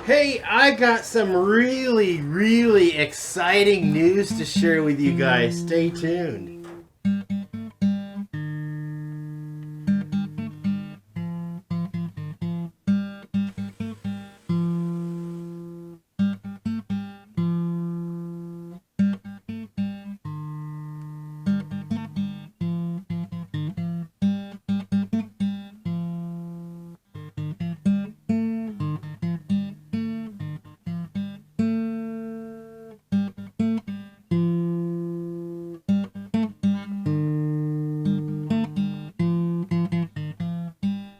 Hey, I got some really exciting news to share with you guys. Stay tuned.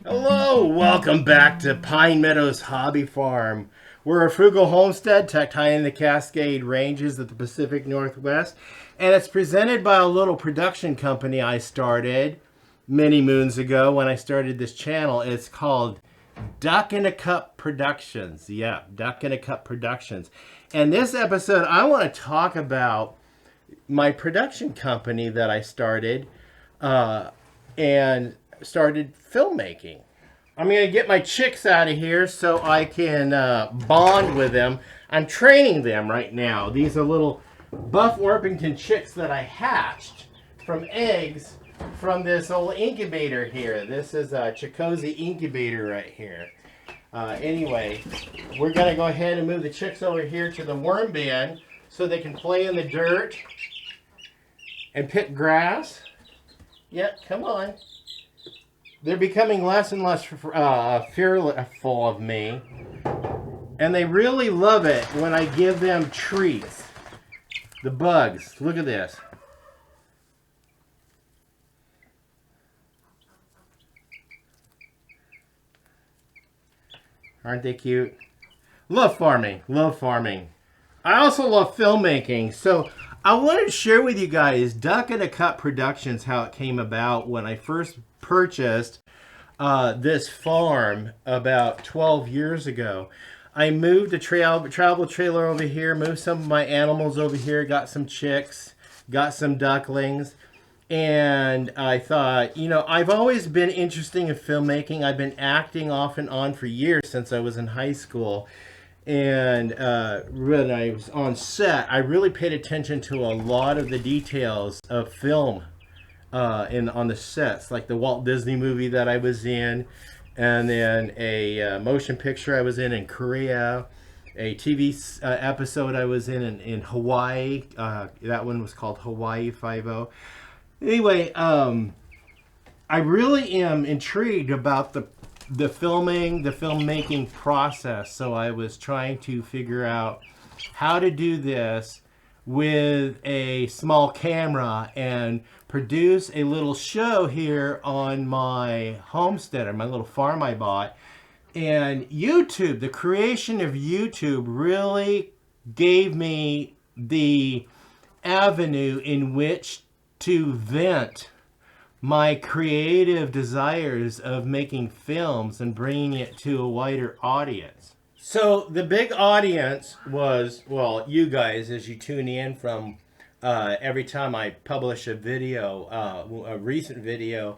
Hello, welcome back to Pine Meadows Hobby Farm. We're a frugal homestead tucked high in the Cascade Ranges of the Pacific Northwest, and it's presented by a little production company I started many moons ago when I started this channel. It's called Duck in a Cup Productions. Yeah, Duck in a Cup Productions. And this episode, I want to talk about my production company that I started and started filmmaking. I'm going to get my chicks out of here so I can bond with them. I'm training them right now. These are little Buff Orpington chicks that I hatched from eggs from this old incubator here. This is a Chicozy incubator right here. Anyway, we're going to go ahead and move the chicks over here to the worm bin so they can play in the dirt and pick grass. Yep, come on. They're becoming less and less fearful of me. And they really love it when I give them treats. The bugs. Look at this. Aren't they cute? Love farming. Love farming. I also love filmmaking. So I wanted to share with you guys Duck in a Cup Productions, how it came about when I first purchased this farm about 12 years ago. I moved a travel trailer over here, moved some of my animals over here, got some chicks, got some ducklings, and I thought, I've always been interested in filmmaking. I've been acting off and on for years since I was in high school. And when I was on set, I really paid attention to a lot of the details of film on the sets, like the Walt Disney movie that I was in, and then a motion picture I was in Korea, a TV episode I was in Hawaii. That one was called Hawaii Five-0. Anyway, I really am intrigued about the filmmaking process. So I was trying to figure out how to do this with a small camera and produce a little show here on my homestead, or my little farm I bought. And YouTube, the creation of YouTube really gave me the avenue in which to vent my creative desires of making films and bringing it to a wider audience. So the big audience was, well, you guys, as you tune in from every time I publish a video, a recent video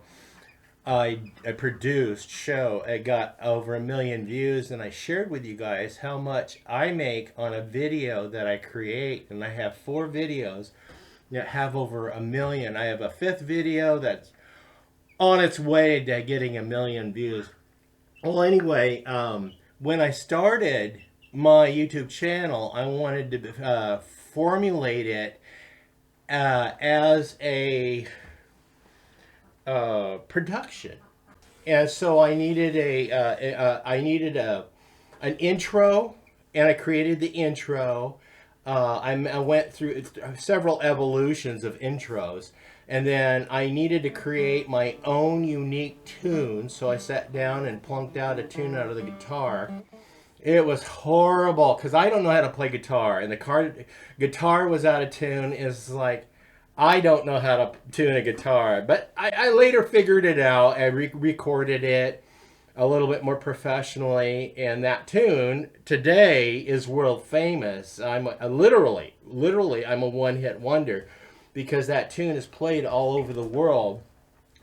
I produced show, it got over 1 million views, and I shared with you guys how much I make on a video that I create, and I have 4 videos that have over 1 million. I have a 5th video that's on its way to getting 1 million views. Well, anyway, when I started my YouTube channel, I wanted to formulate it as a production, and so I needed an intro, and I created the intro. I went through several evolutions of intros, and then I needed to create my own unique tune, so I sat down and plunked out a tune out of the guitar. It was horrible because I don't know how to play guitar, and the guitar was out of tune. It's like, I don't know how to tune a guitar, but I later figured it out. I recorded it a little bit more professionally, and that tune today is world famous. Literally, I'm a one-hit wonder, because that tune is played all over the world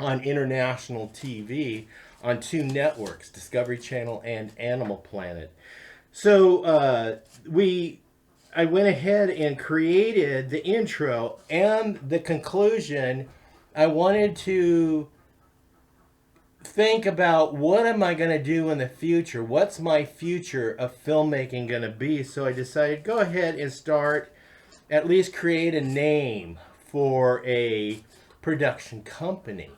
on international TV on 2 networks, Discovery Channel and Animal Planet. So I went ahead and created the intro and the conclusion. I wanted to think about what am I going to do in the future? What's my future of filmmaking going to be? So I decided go ahead and start, at least create a name for a production company.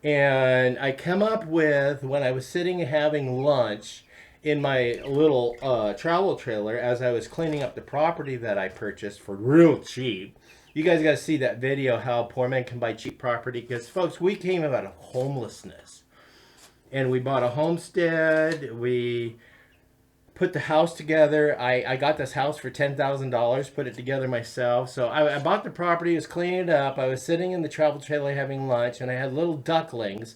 And I come up with, when I was sitting and having lunch in my little travel trailer as I was cleaning up the property that I purchased for real cheap. You guys got to see that video, how poor men can buy cheap property. Because, folks, we came out of homelessness. And we bought a homestead. We put the house together. I got this house for $10,000, put it together myself. So I bought the property, was cleaning it up. I was sitting in the travel trailer having lunch, and I had little ducklings.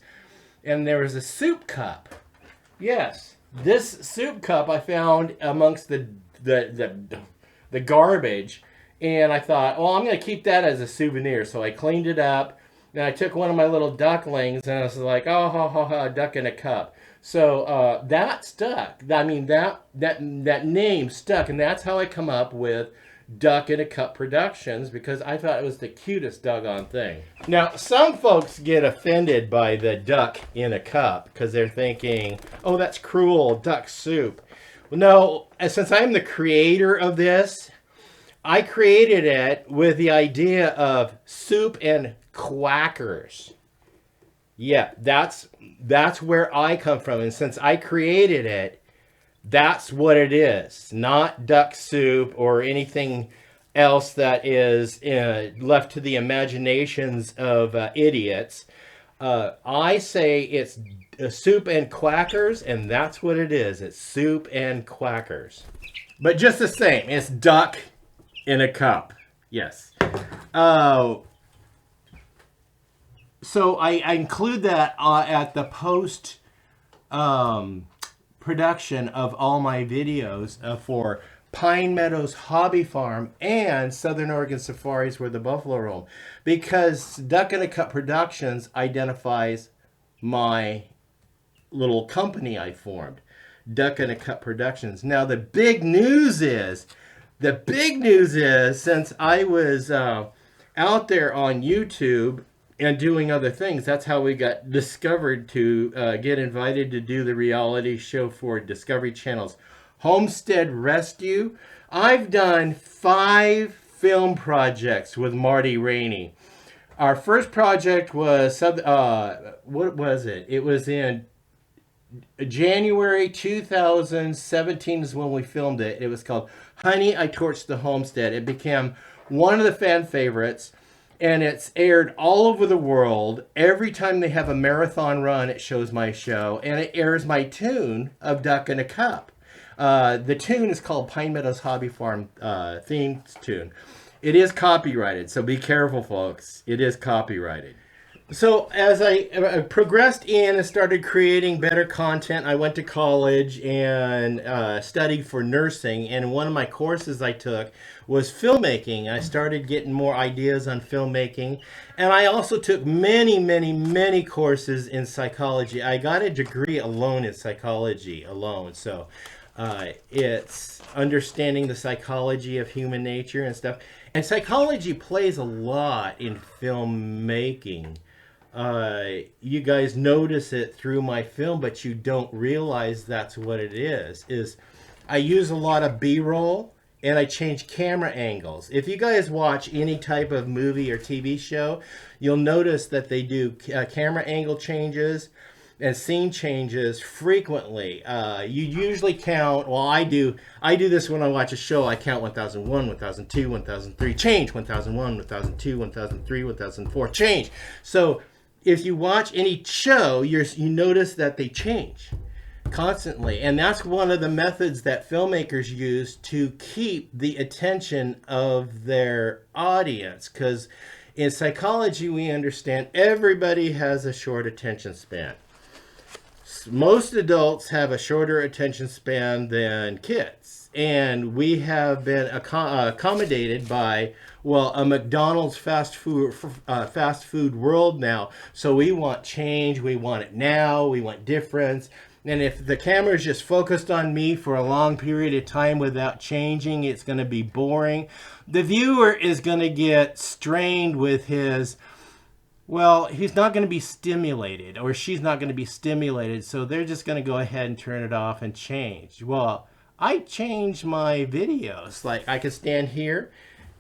And there was a soup cup. Yes, this soup cup I found amongst the garbage. And I thought, well, I'm going to keep that as a souvenir. So I cleaned it up. And I took one of my little ducklings, and I was like, oh, ha, ha, ha, duck in a cup. So that stuck. I mean, that name stuck. And that's how I come up with Duck in a Cup Productions, because I thought it was the cutest doggone thing. Now, some folks get offended by the duck in a cup because they're thinking, oh, that's cruel, duck soup. Well, no, since I'm the creator of this, I created it with the idea of soup and quackers. Yeah, that's where I come from. And since I created it, that's what it is. Not duck soup or anything else that is left to the imaginations of idiots. I say it's soup and quackers, and that's what it is. It's soup and quackers. But just the same, it's duck in a cup. Yes. So I include that at the post production of all my videos for Pine Meadows Hobby Farm and Southern Oregon Safaris where the buffalo roam, because Duck in a Cup Productions identifies my little company I formed, Duck in a Cup Productions. Now the big news is, since I was out there on YouTube and doing other things, that's how we got discovered to get invited to do the reality show for Discovery Channel's Homestead Rescue. I've done 5 film projects with Marty Rainey. Our first project was, what was it? It was in January 2017 is when we filmed it. It was called Honey, I Torched the Homestead. It became one of the fan favorites. And it's aired all over the world. Every time they have a marathon run, it shows my show. And it airs my tune of Duck in a Cup. The tune is called Pine Meadows Hobby Farm theme tune. It is copyrighted, so be careful, folks. It is copyrighted. So as I progressed in and started creating better content, I went to college and studied for nursing. And one of my courses I took was filmmaking. I started getting more ideas on filmmaking. And I also took many, many, many courses in psychology. I got a degree alone in psychology alone. So it's understanding the psychology of human nature and stuff. And psychology plays a lot in filmmaking. You guys notice it through my film, but you don't realize that's what it is I use a lot of B-roll and I change camera angles. If you guys watch any type of movie or TV show, you'll notice that they do camera angle changes and scene changes frequently. You usually count, well, I do this when I watch a show. I count 1001, 1002, 1003, change, 1001, 1002, 1003, 1004, change. So if you watch any show, you notice that they change constantly. And that's one of the methods that filmmakers use to keep the attention of their audience. Because in psychology, we understand everybody has a short attention span. Most adults have a shorter attention span than kids. And we have been accommodated by, well, a McDonald's fast food world now. So we want change. We want it now. We want difference. And if the camera is just focused on me for a long period of time without changing, it's going to be boring. The viewer is going to get strained with his, well, he's not going to be stimulated, or she's not going to be stimulated, so they're just going to go ahead and turn it off and change. Well, I change my videos. Like, I can stand here,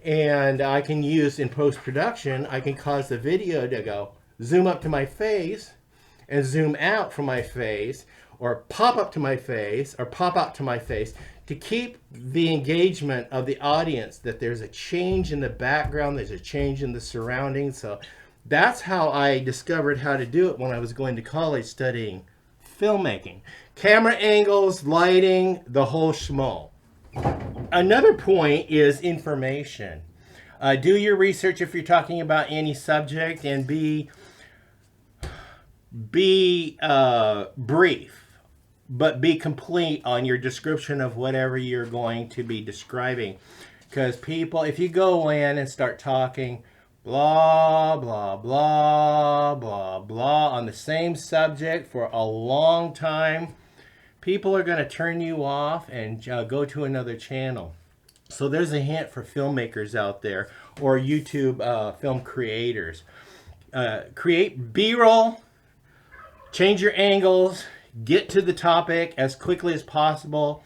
and I can use, in post-production, I can cause the video to go zoom up to my face and zoom out from my face, or pop up to my face, or pop out to my face, to keep the engagement of the audience, that there's a change in the background, there's a change in the surroundings. So that's how I discovered how to do it when I was going to college studying filmmaking. Camera angles, lighting, the whole schmo. Another point is information. Do your research if you're talking about any subject, and be brief, but be complete on your description of whatever you're going to be describing. Because people, if you go in and start talking blah, blah, blah, blah, blah on the same subject for a long time, people are going to turn you off and go to another channel. So there's a hint for filmmakers out there, or YouTube film creators. Create B-roll, change your angles, get to the topic as quickly as possible.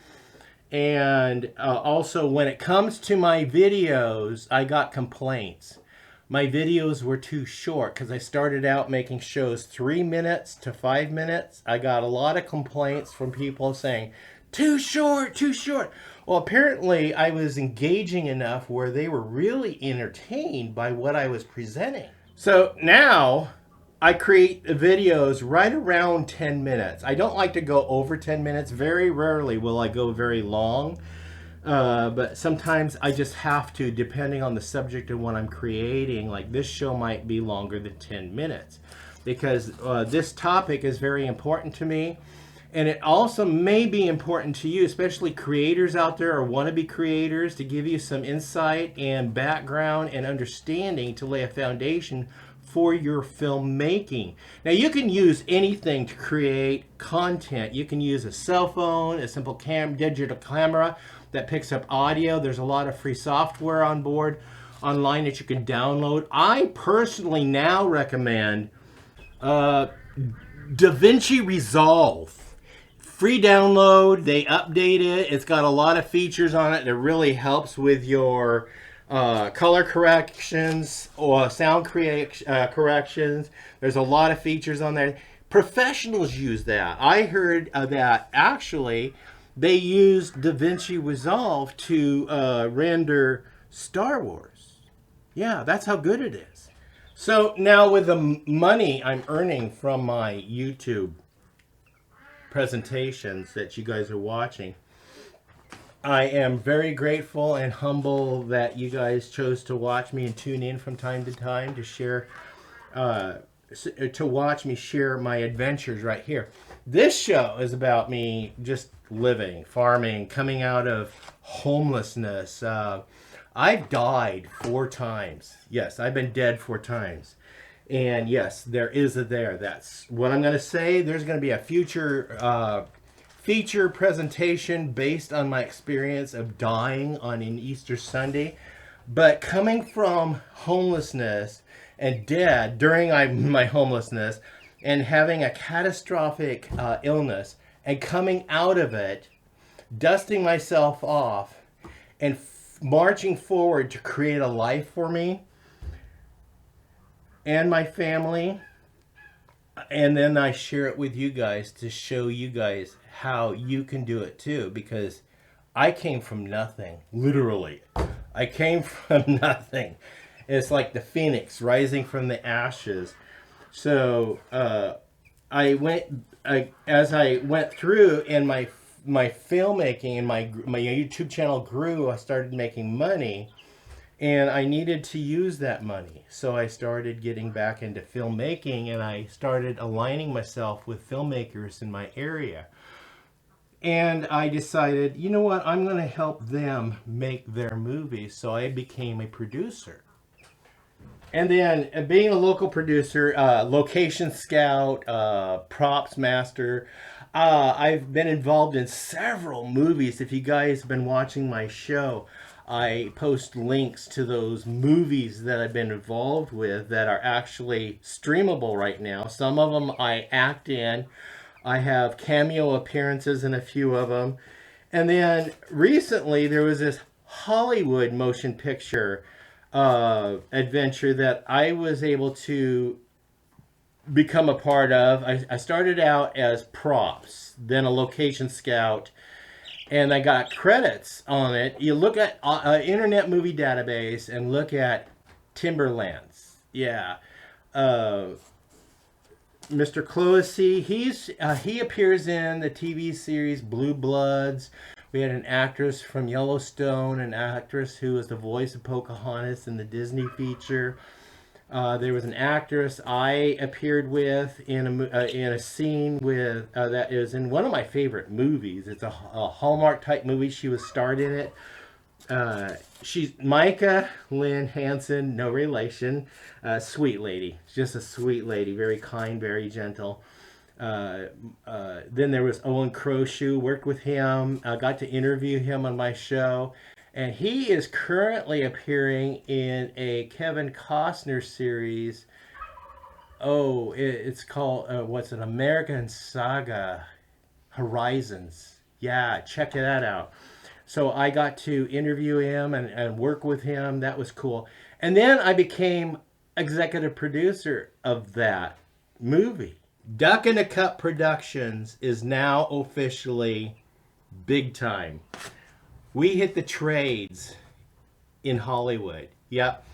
And also, when it comes to my videos, I got complaints. My videos were too short because I started out making shows 3 minutes to 5 minutes. I got a lot of complaints from people saying, too short, too short. Well, apparently I was engaging enough where they were really entertained by what I was presenting. So now I create videos right around 10 minutes. I don't like to go over 10 minutes. Very rarely will I go very long. But sometimes I just have to, depending on the subject and what I'm creating. Like, this show might be longer than 10 minutes because this topic is very important to me. And it also may be important to you, especially creators out there or wannabe creators, to give you some insight and background and understanding to lay a foundation for your filmmaking. Now, you can use anything to create content. You can use a cell phone, a simple digital camera that picks up audio. There's a lot of free software on board online that you can download. I personally now recommend DaVinci Resolve. Free download. They update it. It's got a lot of features on it that really helps with your color corrections or sound corrections. There's a lot of features on there. Professionals use that. I heard that actually they used DaVinci Resolve to render Star Wars. Yeah, that's how good it is. So now, with the money I'm earning from my YouTube presentations that you guys are watching, I am very grateful and humble that you guys chose to watch me and tune in from time to time to share, to watch me share my adventures right here. This show is about me just living, farming, coming out of homelessness. I've died 4 times. Yes, I've been dead 4 times. And yes, there is a there. That's what I'm going to say. There's going to be a future feature presentation based on my experience of dying on an Easter Sunday. But coming from homelessness and dead during my homelessness and having a catastrophic illness and coming out of it, dusting myself off and marching forward to create a life for me and my family, and then I share it with you guys to show you guys how you can do it too, because I came from nothing, literally. I came from nothing. It's like the phoenix rising from the ashes. So as I went through and my filmmaking and my YouTube channel grew, I started making money. And I needed to use that money. So I started getting back into filmmaking, and I started aligning myself with filmmakers in my area. And I decided, you know what, I'm going to help them make their movies. So I became a producer. And then being a local producer, location scout, props master, I've been involved in several movies. If you guys have been watching my show, I post links to those movies that I've been involved with that are actually streamable right now. Some of them I act in. I have cameo appearances in a few of them. And then recently there was this Hollywood motion picture adventure that I was able to become a part of. I started out as props, then a location scout, and I got credits on it. You look at Internet Movie Database and look at Timberlands. Yeah. Mr. Clohessy, he appears in the TV series Blue Bloods. We had an actress from Yellowstone, an actress who was the voice of Pocahontas in the Disney feature. There was an actress I appeared with in a scene with that is in one of my favorite movies. It's a Hallmark type movie. She was starred in it. She's Micah Lynn Hansen, no relation. Sweet lady, just a sweet lady, very kind, very gentle. Then there was Owen Crowshoe, worked with him. I got to interview him on my show. And he is currently appearing in a Kevin Costner series. Oh, it's called, what's it? American Saga Horizons. Yeah, check that out. So I got to interview him and work with him. That was cool. And then I became executive producer of that movie. Duck in a Cup Productions is now officially big time. We hit the trades in Hollywood. Yep.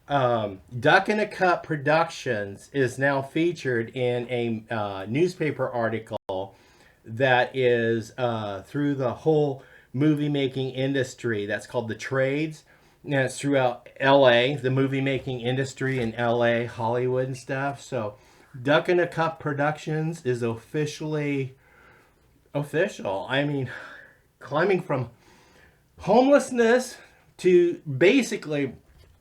Duck in a Cup Productions is now featured in a newspaper article that is through the whole movie making industry. That's called The Trades. And it's throughout LA, the movie making industry in LA, Hollywood and stuff. So Duck in a Cup Productions is officially official. I mean, climbing from homelessness to basically,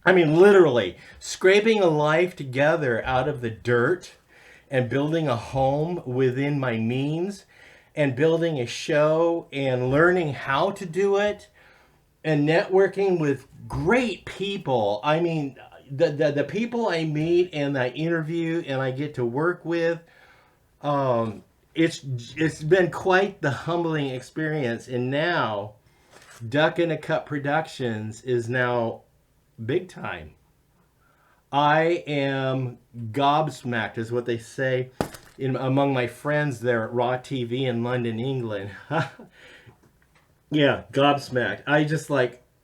I mean, literally scraping a life together out of the dirt and building a home within my means and building a show and learning how to do it and networking with great people. I mean, the people I meet and I interview and I get to work with, it's been quite the humbling experience. And now Duck in a Cup Productions is now big time. I am gobsmacked, is what they say among my friends there at Raw TV in London, England. Yeah, gobsmacked. I just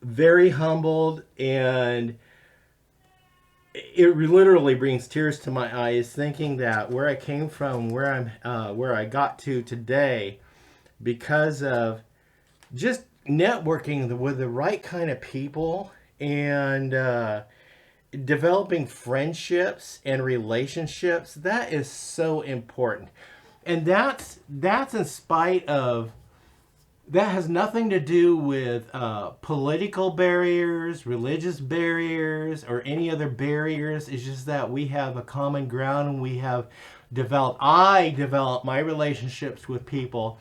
very humbled, and it literally brings tears to my eyes thinking that where I came from, where I got to today, because of just networking with the right kind of people and developing friendships and relationships. That is so important, and that's in spite of, that has nothing to do with political barriers, religious barriers, or any other barriers. It's just that we have a common ground, and I developed my relationships with people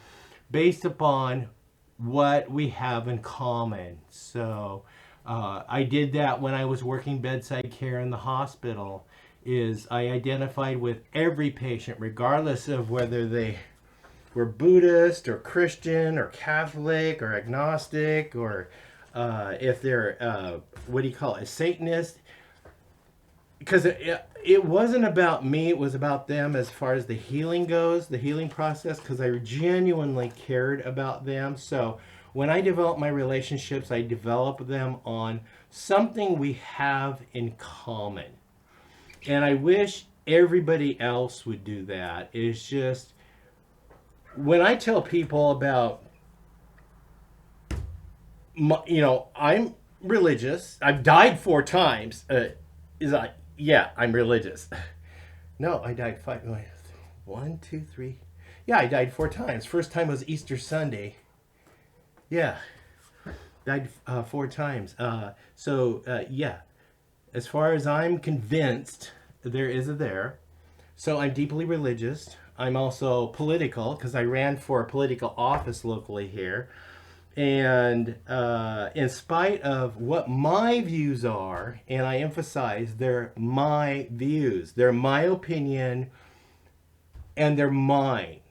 based upon what we have in common. So I did that when I was working bedside care in the hospital. Is I identified with every patient, regardless of whether they were Buddhist or Christian or Catholic or agnostic, or if they're what do you call it, a Satanist. Because it wasn't about me, it was about them as far as the healing goes, the healing process, because I genuinely cared about them. So when I develop my relationships, I develop them on something we have in common. And I wish everybody else would do that. It's just, when I tell people about, I'm religious. I've died 4 times. Yeah, I'm religious. No, I died 5. 1, 2, 3. Yeah, I died 4 times. First time was Easter Sunday. Yeah, died 4 times. Yeah, as far as I'm convinced, there is a there. So I'm deeply religious. I'm also political because I ran for a political office locally here. And in spite of what my views are, and I emphasize they're my views, they're my opinion, and they're mine.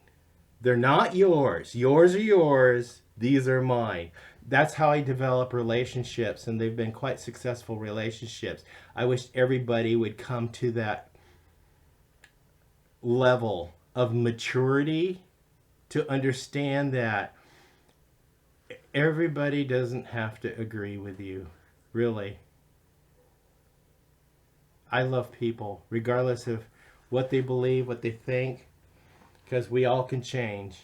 They're not yours. Yours are yours. These are mine. That's how I develop relationships, and they've been quite successful relationships. I wish everybody would come to that level of maturity to understand that everybody doesn't have to agree with you, really. I love people, regardless of what they believe, what they think, because we all can change.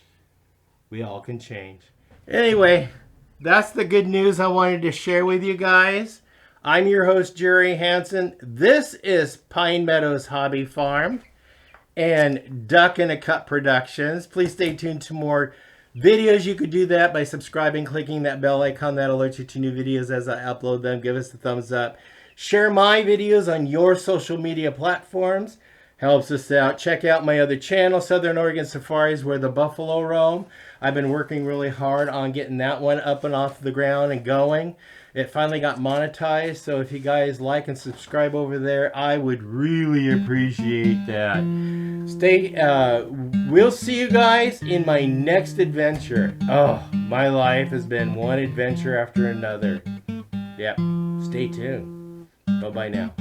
We all can change. Anyway, that's the good news I wanted to share with you guys. I'm your host, Jerry Hansen. This is Pine Meadows Hobby Farm and Duck in a Cup Productions. Please stay tuned to more videos. You could do that by subscribing, clicking that bell icon. That alerts you to new videos as I upload them. Give us a thumbs up. Share my videos on your social media platforms. Helps us out. Check out my other channel, Southern Oregon Safaris, where the buffalo roam. I've been working really hard on getting that one up and off the ground and going. It finally got monetized, so if you guys like and subscribe over there, I would really appreciate that. We'll see you guys in my next adventure. Oh, my life has been one adventure after another. Yep, stay tuned. Bye-bye now.